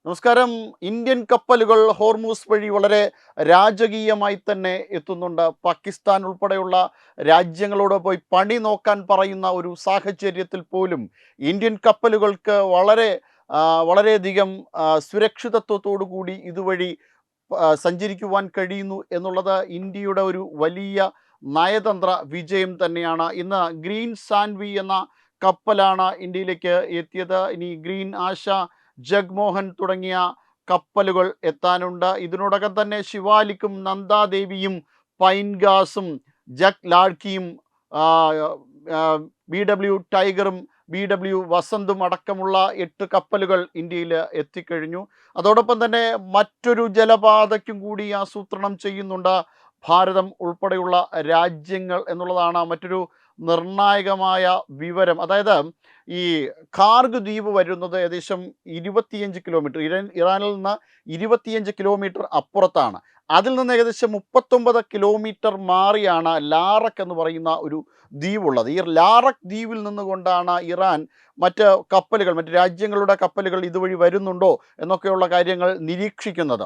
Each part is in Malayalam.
നമസ്കാരം. ഇന്ത്യൻ കപ്പലുകൾ ഹോർമൂസ് വഴി വളരെ രാജകീയമായി തന്നെ എത്തുന്നുണ്ട്. പാകിസ്ഥാൻ ഉൾപ്പെടെയുള്ള രാജ്യങ്ങളോട് പോയി പണി നോക്കാൻ പറയുന്ന ഒരു സാഹചര്യത്തിൽ പോലും ഇന്ത്യൻ കപ്പലുകൾക്ക് വളരെയധികം സുരക്ഷിതത്വത്തോടു കൂടി ഇതുവഴി സഞ്ചരിക്കുവാൻ കഴിയുന്നു എന്നുള്ളത് ഇന്ത്യയുടെ ഒരു വലിയ നയതന്ത്ര വിജയം തന്നെയാണ്. ഇന്ന് ഗ്രീൻ സാൻവി എന്ന കപ്പലാണ് ഇന്ത്യയിലേക്ക് എത്തിയത്. ഇനി ഗ്രീൻ ആശ, ജഗ്മോഹൻ തുടങ്ങിയ കപ്പലുകൾ എത്താനുണ്ട്. ഇതിനോടകം തന്നെ ശിവാലിക്കും നന്ദാദേവിയും പൈൻഗാസും ജഗ് ലാഡ്കിയും BW ടൈഗറും BW വസന്തും അടക്കമുള്ള 8 കപ്പലുകൾ ഇന്ത്യയിൽ എത്തിക്കഴിഞ്ഞു. അതോടൊപ്പം തന്നെ മറ്റൊരു ജലപാതയ്ക്കും കൂടി ആസൂത്രണം ചെയ്യുന്നുണ്ട് ഭാരതം ഉൾപ്പെടെയുള്ള രാജ്യങ്ങൾ എന്നുള്ളതാണ് മറ്റൊരു നിർണായകമായ വിവരം. അതായത് ഈ കാർഗ് ദ്വീപ് വരുന്നത് ഏകദേശം 25 കിലോമീറ്റർ, ഇറാനിൽ നിന്ന് 25 കിലോമീറ്റർ അപ്പുറത്താണ്. അതിൽ നിന്ന് ഏകദേശം 39 കിലോമീറ്റർ മാറിയാണ് ലാറക് എന്ന് പറയുന്ന ഒരു ദ്വീപുള്ളത്. ഈ ലാറക് ദ്വീപിൽ നിന്നുകൊണ്ടാണ് ഇറാൻ മറ്റ് രാജ്യങ്ങളുടെ കപ്പലുകൾ ഇതുവഴി വരുന്നുണ്ടോ എന്നൊക്കെയുള്ള കാര്യങ്ങൾ നിരീക്ഷിക്കുന്നത്.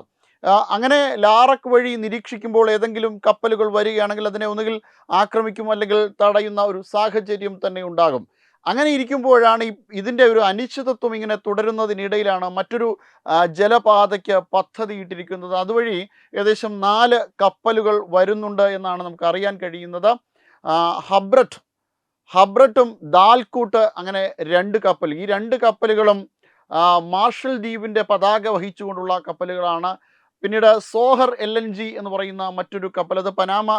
അങ്ങനെ ലാറക് വഴി നിരീക്ഷിക്കുമ്പോൾ ഏതെങ്കിലും കപ്പലുകൾ വരികയാണെങ്കിൽ അതിനെ ഒന്നുകിൽ ആക്രമിക്കും അല്ലെങ്കിൽ തടയുന്ന ഒരു സാഹചര്യം തന്നെ ഉണ്ടാകും. അങ്ങനെ ഇരിക്കുമ്പോഴാണ് ഇതിൻ്റെ ഒരു അനിശ്ചിതത്വം ഇങ്ങനെ തുടരുന്നതിനിടയിലാണ് മറ്റൊരു ജലപാതയ്ക്ക് പദ്ധതിയിട്ടിരിക്കുന്നത്. അതുവഴി ഏകദേശം 4 കപ്പലുകൾ വരുന്നുണ്ട് എന്നാണ് നമുക്ക് അറിയാൻ കഴിയുന്നത്. ഹബ്രട്ടും ദാൽക്കൂട്ട്, അങ്ങനെ 2 കപ്പൽ. ഈ 2 കപ്പലുകളും മാർഷൽ ദ്വീപിൻ്റെ പതാക വഹിച്ചുകൊണ്ടുള്ള കപ്പലുകളാണ്. പിന്നീട് സോഹർ LNG എന്ന് പറയുന്ന മറ്റൊരു കപ്പൽ, അത് പനാമ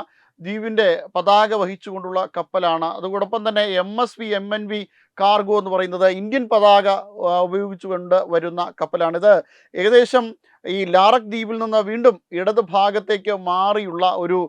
ദ്വീപിൻ്റെ പതാക വഹിച്ചുകൊണ്ടുള്ള കപ്പലാണ്. അതോടൊപ്പം തന്നെ MSV MNV കാർഗോ എന്ന് പറയുന്നത് ഇന്ത്യൻ പതാക ഉപയോഗിച്ചുകൊണ്ട് വരുന്ന കപ്പലാണിത്. ഏകദേശം ഈ ലാറക് ദ്വീപിൽ നിന്ന് വീണ്ടും ഇടത് ഭാഗത്തേക്ക് മാറിയുള്ള ഒരു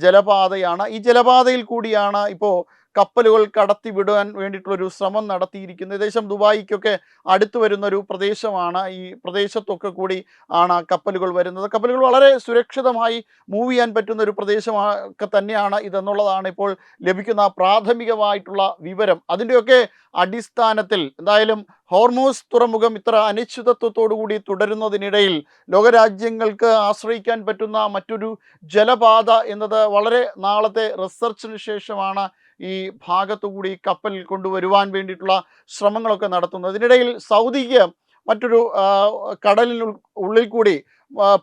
ജലപാതയാണ്. ഈ ജലപാതയിൽ കൂടിയാണ് ഇപ്പോൾ കപ്പലുകൾ കടത്തി വിടാൻ വേണ്ടിയിട്ടുള്ളൊരു ശ്രമം നടത്തിയിരിക്കുന്നത്. ഏകദേശം ദുബായിക്കൊക്കെ അടുത്ത് വരുന്നൊരു പ്രദേശമാണ്. ഈ പ്രദേശത്തൊക്കെ കൂടി ആണ് കപ്പലുകൾ വരുന്നത്. കപ്പലുകൾ വളരെ സുരക്ഷിതമായി മൂവ് ചെയ്യാൻ പറ്റുന്ന ഒരു പ്രദേശമൊക്കെ തന്നെയാണ് ഇതെന്നുള്ളതാണ് ഇപ്പോൾ ലഭിക്കുന്ന പ്രാഥമികമായിട്ടുള്ള വിവരം. അതിൻ്റെയൊക്കെ അടിസ്ഥാനത്തിൽ എന്തായാലും ഹോർമൂസ് തുറമുഖം ഇത്ര അനിശ്ചിതത്വത്തോടു കൂടി തുടരുന്നതിനിടയിൽ ലോകരാജ്യങ്ങൾക്ക് ആശ്രയിക്കാൻ പറ്റുന്ന മറ്റൊരു ജലപാത എന്നത് വളരെ നാളത്തെ റിസർച്ചിന് ശേഷമാണ് ഈ ഭാഗത്തുകൂടി കപ്പൽ കൊണ്ടുവരുവാൻ വേണ്ടിയിട്ടുള്ള ശ്രമങ്ങളൊക്കെ നടത്തുന്നത്. ഇതിനിടയിൽ സൗദിക്ക് മറ്റൊരു ഉള്ളിൽ കൂടി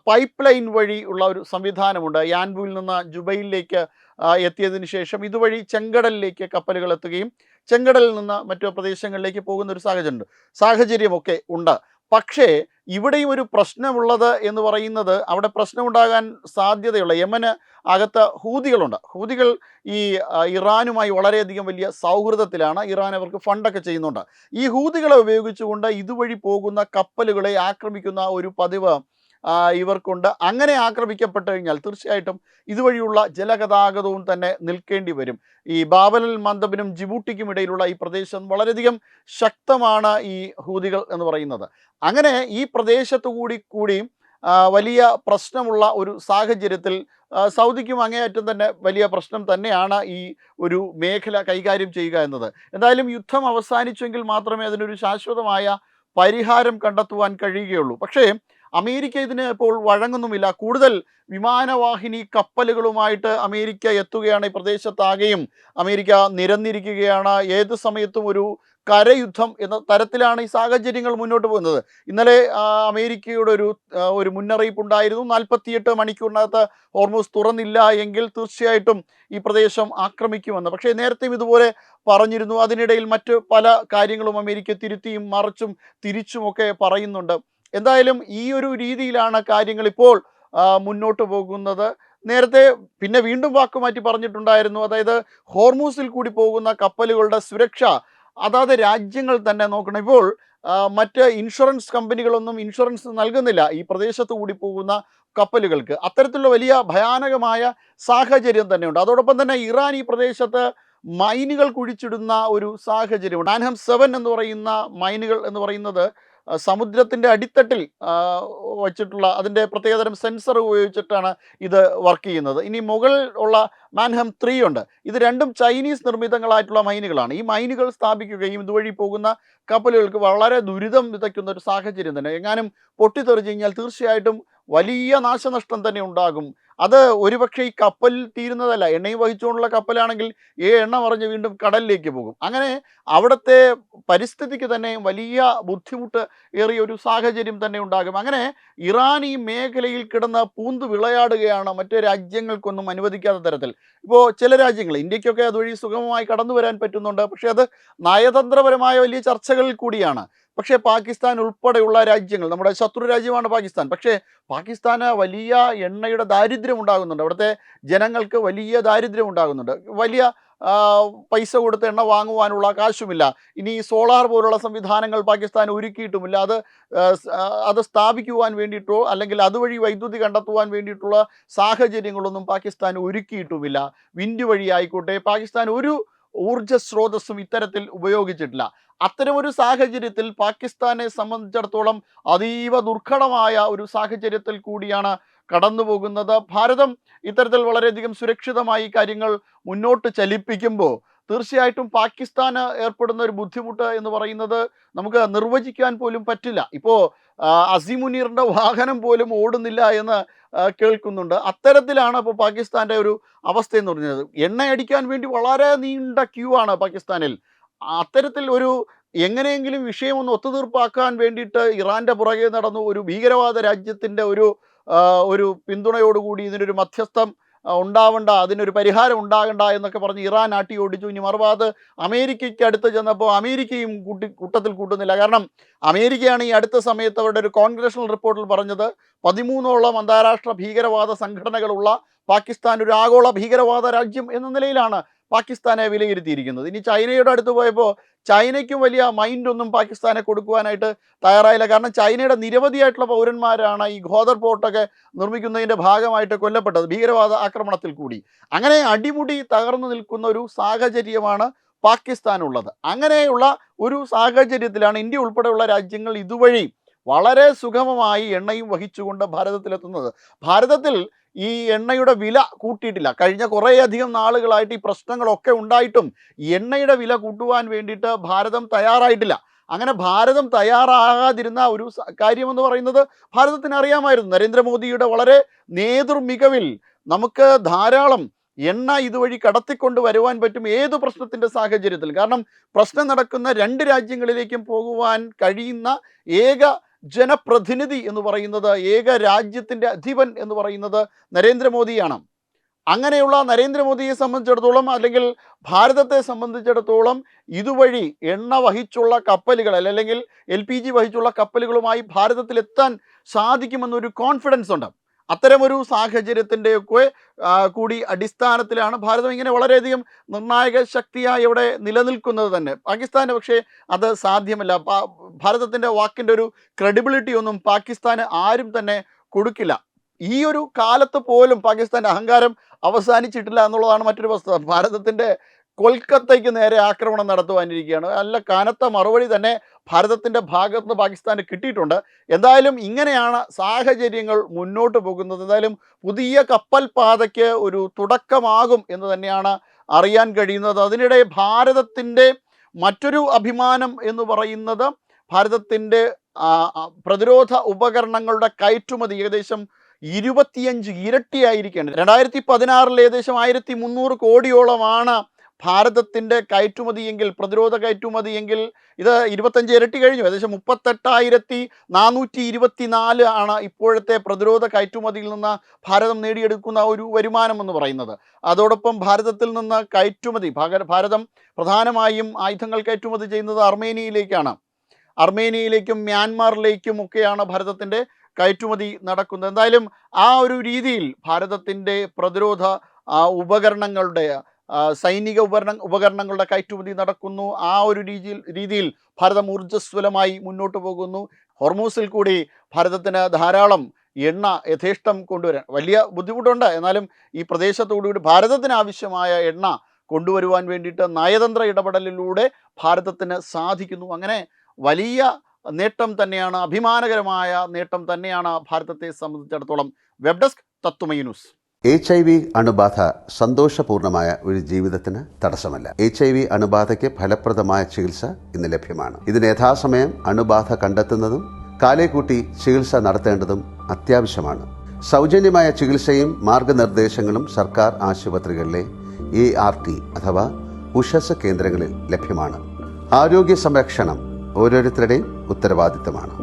പൈപ്പ് ലൈൻ വഴി ഉള്ള ഒരു സംവിധാനമുണ്ട്. യാൻബുവിൽ നിന്ന് ജുബൈലിലേക്ക് എത്തിയതിന് ശേഷം ഇതുവഴി ചെങ്കടലിലേക്ക് കപ്പലുകൾ എത്തുകയും ചെങ്കടലിൽ നിന്ന് മറ്റു പ്രദേശങ്ങളിലേക്ക് പോകുന്ന ഒരു സാഹചര്യമൊക്കെ ഉണ്ട്. പക്ഷേ ഇവിടെയും ഒരു പ്രശ്നമുള്ളത് എന്ന് പറയുന്നത്, അവിടെ പ്രശ്നമുണ്ടാകാൻ സാധ്യതയുള്ള യമന് അകത്ത് ഹൂതികളുണ്ട്. ഹൂതികൾ ഈ ഇറാനുമായി വളരെയധികം വലിയ സൗഹൃദത്തിലാണ്. ഇറാൻ അവർക്ക് ഫണ്ടൊക്കെ ചെയ്യുന്നുണ്ട്. ഈ ഹൂതികളെ ഉപയോഗിച്ചുകൊണ്ട് ഇതുവഴി പോകുന്ന കപ്പലുകളെ ആക്രമിക്കുന്ന ഒരു പതിവ് ഇവർക്കുണ്ട്. അങ്ങനെ ആക്രമിക്കപ്പെട്ട് കഴിഞ്ഞാൽ തീർച്ചയായിട്ടും ഇതുവഴിയുള്ള ജലഗതാഗതവും തന്നെ നിൽക്കേണ്ടി വരും. ഈ ബാബൽ മന്ദബിനും ജിബൂട്ടിക്കും ഇടയിലുള്ള ഈ പ്രദേശം വളരെയധികം ശക്തമാണ് ഈ ഹൂതികൾ എന്ന് പറയുന്നത്. അങ്ങനെ ഈ പ്രദേശത്തു കൂടി വലിയ പ്രശ്നമുള്ള ഒരു സാഹചര്യത്തിൽ സൗദിക്കും അങ്ങേയറ്റം തന്നെ വലിയ പ്രശ്നം തന്നെയാണ് ഈ ഒരു മേഖല കൈകാര്യം ചെയ്യുക എന്നത്. എന്തായാലും യുദ്ധം അവസാനിച്ചെങ്കിൽ മാത്രമേ അതിനൊരു ശാശ്വതമായ പരിഹാരം കണ്ടെത്തുവാൻ കഴിയുകയുള്ളൂ. പക്ഷേ അമേരിക്ക ഇതിന് ഇപ്പോൾ വഴങ്ങുന്നുമില്ല. കൂടുതൽ വിമാനവാഹിനി കപ്പലുകളുമായിട്ട് അമേരിക്ക എത്തുകയാണ്. ഈ പ്രദേശത്താകെയും അമേരിക്ക നിരന്നിരിക്കുകയാണ്. ഏത് സമയത്തും ഒരു കരയുദ്ധം എന്ന തരത്തിലാണ് ഈ സാഹചര്യങ്ങൾ മുന്നോട്ട് പോകുന്നത്. ഇന്നലെ അമേരിക്കയുടെ ഒരു മുന്നറിയിപ്പുണ്ടായിരുന്നു. 48 മണിക്കൂറിനകത്ത് ഹോർമൂസ് തുറന്നില്ല എങ്കിൽ തീർച്ചയായിട്ടും ഈ പ്രദേശം ആക്രമിക്കുമെന്ന്. പക്ഷേ നേരത്തെയും ഇതുപോലെ പറഞ്ഞിരുന്നു. അതിനിടയിൽ മറ്റ് പല കാര്യങ്ങളും അമേരിക്ക തിരുത്തിയും മറിച്ചും തിരിച്ചുമൊക്കെ പറയുന്നുണ്ട്. എന്തായാലും ഈ ഒരു രീതിയിലാണ് കാര്യങ്ങൾ ഇപ്പോൾ മുന്നോട്ട് പോകുന്നത്. നേരത്തെ പിന്നെ വീണ്ടും വാക്കുമാറ്റി പറഞ്ഞിട്ടുണ്ടായിരുന്നു. അതായത് ഹോർമൂസിൽ കൂടി പോകുന്ന കപ്പലുകളുടെ സുരക്ഷ അതാത് രാജ്യങ്ങൾ തന്നെ നോക്കണം. ഇപ്പോൾ മറ്റ് ഇൻഷുറൻസ് കമ്പനികളൊന്നും ഇൻഷുറൻസ് നൽകുന്നില്ല ഈ പ്രദേശത്ത് കൂടി പോകുന്ന കപ്പലുകൾക്ക്. അത്തരത്തിലുള്ള വലിയ ഭയാനകമായ സാഹചര്യം തന്നെയുണ്ട്. അതോടൊപ്പം തന്നെ ഇറാൻ ഈ പ്രദേശത്ത് മൈനുകൾ കുഴിച്ചിടുന്ന ഒരു സാഹചര്യമുണ്ട്. ആൻഹം 7 എന്ന് പറയുന്ന മൈനുകൾ എന്ന് പറയുന്നത് സമുദ്രത്തിൻ്റെ അടിത്തട്ടിൽ വച്ചിട്ടുള്ള അതിൻ്റെ പ്രത്യേകതരം സെൻസർ ഉപയോഗിച്ചിട്ടാണ് ഇത് വർക്ക് ചെയ്യുന്നത്. ഇനി മുകളിൽ ഉള്ള മാൻഹം 3 ഉണ്ട്. ഇത് രണ്ടും ചൈനീസ് നിർമ്മിതങ്ങളായിട്ടുള്ള മൈനുകളാണ്. ഈ മൈനുകൾ സ്ഥാപിക്കുകയും ഇതുവഴി പോകുന്ന കപ്പലുകൾക്ക് വളരെ ദുരിതം വിതയ്ക്കുന്ന ഒരു സാഹചര്യം തന്നെ. എങ്ങാനും പൊട്ടിത്തെറിച്ച് കഴിഞ്ഞാൽ തീർച്ചയായിട്ടും വലിയ നാശനഷ്ടം തന്നെ ഉണ്ടാകും. അത് ഒരുപക്ഷെ ഈ കപ്പലിൽ തീരുന്നതല്ല. എണ്ണയും വഹിച്ചുകൊണ്ടുള്ള കപ്പലാണെങ്കിൽ എണ്ണ മറിഞ്ഞ് വീണ്ടും കടലിലേക്ക് പോകും. അങ്ങനെ അവിടുത്തെ പരിസ്ഥിതിക്ക് തന്നെ വലിയ ബുദ്ധിമുട്ട് ഏറിയ ഒരു സാഹചര്യം തന്നെ ഉണ്ടാകും. അങ്ങനെ ഇറാൻ ഈ മേഖലയിൽ കിടന്ന് പൂന്ത് വിളയാടുകയാണ്, മറ്റ് രാജ്യങ്ങൾക്കൊന്നും അനുവദിക്കാത്ത തരത്തിൽ. ഇപ്പോൾ ചില രാജ്യങ്ങൾ, ഇന്ത്യക്കൊക്കെ അതുവഴി സുഗമമായി കടന്നു വരാൻ പറ്റുന്നുണ്ട്. പക്ഷേ അത് നയതന്ത്രപരമായ വലിയ ചർച്ചകളിൽ കൂടിയാണ്. പക്ഷേ പാകിസ്ഥാൻ ഉൾപ്പെടെയുള്ള രാജ്യങ്ങൾ, നമ്മുടെ ശത്രു രാജ്യമാണ് പാകിസ്ഥാൻ, പക്ഷേ പാകിസ്ഥാന് വലിയ എണ്ണയുടെ ദാരിദ്ര്യം ഉണ്ടാകുന്നുണ്ട്. അവിടുത്തെ ജനങ്ങൾക്ക് വലിയ ദാരിദ്ര്യം ഉണ്ടാകുന്നുണ്ട്. വലിയ പൈസ കൊടുത്ത് എണ്ണ വാങ്ങുവാനുള്ള കാശുമില്ല. ഇനി സോളാർ പോലുള്ള സംവിധാനങ്ങൾ പാകിസ്ഥാൻ ഒരുക്കിയിട്ടുമില്ല. അത് സ്ഥാപിക്കുവാൻ വേണ്ടിയിട്ടോ അല്ലെങ്കിൽ അതുവഴി വൈദ്യുതി കണ്ടെത്തുവാൻ വേണ്ടിയിട്ടുള്ള സാഹചര്യങ്ങളൊന്നും പാകിസ്ഥാൻ ഒരുക്കിയിട്ടുമില്ല. വിൻഡ് വഴി ആയിക്കോട്ടെ, പാകിസ്ഥാൻ ഒരു ഊർജ്ജ സ്രോതസ്സും ഇത്തരത്തിൽ ഉപയോഗിച്ചിട്ടില്ല. അത്തരമൊരു സാഹചര്യത്തിൽ പാകിസ്ഥാനെ സംബന്ധിച്ചിടത്തോളം അതീവ ദുർഘടമായ ഒരു സാഹചര്യത്തിൽ കൂടിയാണ് കടന്നു പോകുന്നത്. ഭാരതം ഇത്തരത്തിൽ വളരെയധികം സുരക്ഷിതമായി കാര്യങ്ങൾ മുന്നോട്ട് ചലിപ്പിക്കുമ്പോൾ തീർച്ചയായിട്ടും പാകിസ്ഥാന് ഏർപ്പെടുന്ന ഒരു ബുദ്ധിമുട്ട് എന്ന് പറയുന്നത് നമുക്ക് നിർവചിക്കാൻ പോലും പറ്റില്ല. ഇപ്പോൾ അസിമുനീറിൻ്റെ വാഹനം പോലും ഓടുന്നില്ല എന്ന് കേൾക്കുന്നുണ്ട്. അത്തരത്തിലാണ് ഇപ്പോൾ പാകിസ്ഥാൻ്റെ ഒരു അവസ്ഥ എന്ന് പറഞ്ഞത്. എണ്ണയടിക്കാൻ വേണ്ടി വളരെ നീണ്ട ക്യൂ ആണ് പാകിസ്ഥാനിൽ. അത്തരത്തിൽ ഒരു എങ്ങനെയെങ്കിലും വിഷയം ഒന്ന് ഒത്തുതീർപ്പാക്കാൻ വേണ്ടിയിട്ട് ഇറാൻ്റെ പുറകെ നടന്നു. ഒരു ഭീകരവാദ രാജ്യത്തിൻ്റെ ഒരു പിന്തുണയോടുകൂടി ഇതിനൊരു മധ്യസ്ഥം ഉണ്ടാവണ്ട, അതിനൊരു പരിഹാരം ഉണ്ടാകണ്ട എന്നൊക്കെ പറഞ്ഞ് ഇറാൻ ആട്ടി ഓടിച്ചു. ഇനി മറുഭാഗത്ത് അമേരിക്കയ്ക്ക് അടുത്ത് ചെന്നപ്പോൾ അമേരിക്കയും കൂട്ടത്തിൽ കൂട്ടുന്നില്ല. കാരണം അമേരിക്കയാണ് ഈ അടുത്ത സമയത്ത് അവരുടെ ഒരു കോൺഗ്രഷണൽ റിപ്പോർട്ടിൽ പറഞ്ഞത് 13ഓളം അന്താരാഷ്ട്ര ഭീകരവാദ സംഘടനകളുള്ള പാകിസ്ഥാൻ ഒരു ആഗോള ഭീകരവാദ രാജ്യം എന്ന നിലയിലാണ് പാകിസ്ഥാനെ വിലയിരുത്തിയിരിക്കുന്നത്. ഇനി ചൈനയുടെ അടുത്ത് പോയപ്പോൾ ചൈനയ്ക്കും വലിയ മൈൻഡൊന്നും പാകിസ്ഥാനെ കൊടുക്കുവാനായിട്ട് തയ്യാറായില്ല. കാരണം ചൈനയുടെ നിരവധിയായിട്ടുള്ള പൗരന്മാരാണ് ഈ ഖോദർ പോർട്ടൊക്കെ നിർമ്മിക്കുന്നതിൻ്റെ ഭാഗമായിട്ട് കൊല്ലപ്പെട്ടത് ഭീകരവാദ ആക്രമണത്തിൽ കൂടി. അങ്ങനെ അടിമുടി തകർന്നു നിൽക്കുന്ന ഒരു സാഹചര്യമാണ് പാകിസ്ഥാനുള്ളത്. അങ്ങനെയുള്ള ഒരു സാഹചര്യത്തിലാണ് ഇന്ത്യ ഉൾപ്പെടെയുള്ള രാജ്യങ്ങൾ ഇതുവഴി വളരെ സുഗമമായി എണ്ണയും വഹിച്ചുകൊണ്ട് ഭാരതത്തിലെത്തുന്നത്. ഭാരതത്തിൽ ഈ എണ്ണയുടെ വില കൂട്ടിയിട്ടില്ല. കഴിഞ്ഞ കുറേയധികം നാളുകളായിട്ട് ഈ പ്രശ്നങ്ങളൊക്കെ ഉണ്ടായിട്ടും എണ്ണയുടെ വില കൂട്ടുവാൻ വേണ്ടിയിട്ട് ഭാരതം തയ്യാറായിട്ടില്ല. അങ്ങനെ ഭാരതം തയ്യാറാകാതിരുന്ന ഒരു കാര്യമെന്ന് പറയുന്നത് ഭാരതത്തിന് അറിയാമായിരുന്നു. നരേന്ദ്രമോദിയുടെ വളരെ നേതൃമികവിൽ നമുക്ക് ധാരാളം എണ്ണ ഇതുവഴി കടത്തിക്കൊണ്ട് വരുവാൻ പറ്റും ഏതു പ്രശ്നത്തിൻ്റെ സാഹചര്യത്തിൽ. കാരണം പ്രശ്നം നടക്കുന്ന രണ്ട് രാജ്യങ്ങളിലേക്കും പോകുവാൻ കഴിയുന്ന ഏക ജനപ്രതിനിധി എന്ന് പറയുന്നത്, ഏക രാജ്യത്തിൻ്റെ അധിപൻ എന്ന് പറയുന്നത് നരേന്ദ്രമോദിയാണ്. അങ്ങനെയുള്ള നരേന്ദ്രമോദിയെ സംബന്ധിച്ചിടത്തോളം അല്ലെങ്കിൽ ഭാരതത്തെ സംബന്ധിച്ചിടത്തോളം ഇതുവഴി എണ്ണ വഹിച്ചുള്ള കപ്പലുകൾ അല്ലെങ്കിൽ LPG വഹിച്ചുള്ള കപ്പലുകളുമായി ഭാരതത്തിലെത്താൻ സാധിക്കുമെന്നൊരു കോൺഫിഡൻസ് ഉണ്ട്. അത്തരമൊരു സാഹചര്യത്തിൻ്റെയൊക്കെ കൂടി അടിസ്ഥാനത്തിലാണ് ഭാരതം ഇങ്ങനെ വളരെയധികം നിർണായക ശക്തിയായി ഇവിടെ നിലനിൽക്കുന്നത് തന്നെ. പാകിസ്ഥാന് പക്ഷേ അത് സാധ്യമല്ല. ഭാരതത്തിൻ്റെ വാക്കിൻ്റെ ഒരു ക്രെഡിബിലിറ്റി ഒന്നും പാകിസ്ഥാന് ആരും തന്നെ കൊടുക്കില്ല. ഈ ഒരു കാലത്ത് പോലും പാകിസ്ഥാൻ്റെ അഹങ്കാരം അവസാനിച്ചിട്ടില്ല എന്നുള്ളതാണ് മറ്റൊരു വസ്തുത. ഭാരതത്തിൻ്റെ കൊൽക്കത്തയ്ക്ക് നേരെ ആക്രമണം നടത്തുവാനിരിക്കുകയാണ്. നല്ല കനത്ത മറുപടി തന്നെ ഭാരതത്തിൻ്റെ ഭാഗത്ത് നിന്ന് പാകിസ്ഥാന് കിട്ടിയിട്ടുണ്ട്. എന്തായാലും ഇങ്ങനെയാണ് സാഹചര്യങ്ങൾ മുന്നോട്ട് പോകുന്നത്. എന്തായാലും പുതിയ കപ്പൽ പാതയ്ക്ക് ഒരു തുടക്കമാകും എന്ന് തന്നെയാണ് അറിയാൻ കഴിയുന്നത്. അതിനിടെ ഭാരതത്തിൻ്റെ മറ്റൊരു അഭിമാനം എന്ന് പറയുന്നത് ഭാരതത്തിൻ്റെ പ്രതിരോധ ഉപകരണങ്ങളുടെ കയറ്റുമതി ഏകദേശം 25 ഇരട്ടിയായിരിക്കുകയാണ്. 2016 ഏകദേശം 1300 കോടിയോളമാണ് ഭാരതത്തിൻ്റെ കയറ്റുമതിയെങ്കിൽ, പ്രതിരോധ കയറ്റുമതിയെങ്കിൽ ഇത് 25 ഇരട്ടി കഴിഞ്ഞു. ഏകദേശം 38,424 ആണ് ഇപ്പോഴത്തെ പ്രതിരോധ കയറ്റുമതിയിൽ നിന്ന് ഭാരതം നേടിയെടുക്കുന്ന ഒരു വരുമാനം എന്ന് പറയുന്നത്. അതോടൊപ്പം ഭാരതത്തിൽ നിന്ന് ഭാരതം പ്രധാനമായും ആയുധങ്ങൾ കയറ്റുമതി ചെയ്യുന്നത് അർമേനിയയിലേക്കാണ്. അർമേനിയയിലേക്കും മ്യാൻമാറിലേക്കും ഒക്കെയാണ് ഭാരതത്തിൻ്റെ കയറ്റുമതി നടക്കുന്നത്. എന്തായാലും ആ ഒരു രീതിയിൽ ഭാരതത്തിൻ്റെ പ്രതിരോധ ഉപകരണങ്ങളുടെ സൈനിക ഉപകരണങ്ങളുടെ കയറ്റുമതി നടക്കുന്നു. ആ ഒരു രീതിയിൽ ഭാരതം ഊർജ്ജസ്വലമായി മുന്നോട്ട് പോകുന്നു. ഹോർമൂസിൽ കൂടി ഭാരതത്തിന് ധാരാളം എണ്ണ യഥേഷ്ടം കൊണ്ടുവരാൻ വലിയ ബുദ്ധിമുട്ടുണ്ട്. എന്നാലും ഈ പ്രദേശത്തോടുകൂടി ഭാരതത്തിന് ആവശ്യമായ എണ്ണ കൊണ്ടുവരുവാൻ വേണ്ടിയിട്ട് നയതന്ത്ര ഇടപെടലിലൂടെ ഭാരതത്തിന് സാധിക്കുന്നു. അങ്ങനെ വലിയ നേട്ടം തന്നെയാണ്, അഭിമാനകരമായ നേട്ടം തന്നെയാണ് ഭാരതത്തെ സംബന്ധിച്ചിടത്തോളം. Web desk Tatwamayi news. HIV അണുബാധ സന്തോഷപൂർണമായ ഒരു ജീവിതത്തിന് തടസ്സമല്ല. HIV അണുബാധയ്ക്ക് ഫലപ്രദമായ ചികിത്സ ഇന്ന് ലഭ്യമാണ്. ഇതിന് യഥാസമയം അണുബാധ കണ്ടെത്തുന്നതും കാലേക്കൂട്ടി ചികിത്സ നടത്തേണ്ടതും അത്യാവശ്യമാണ്. സൗജന്യമായ ചികിത്സയും മാർഗനിർദ്ദേശങ്ങളും സർക്കാർ ആശുപത്രികളിലെ ART അഥവാ ഉഷസ് കേന്ദ്രങ്ങളിൽ ലഭ്യമാണ്. ആരോഗ്യ സംരക്ഷണം ഓരോരുത്തരുടെയും ഉത്തരവാദിത്തമാണ്.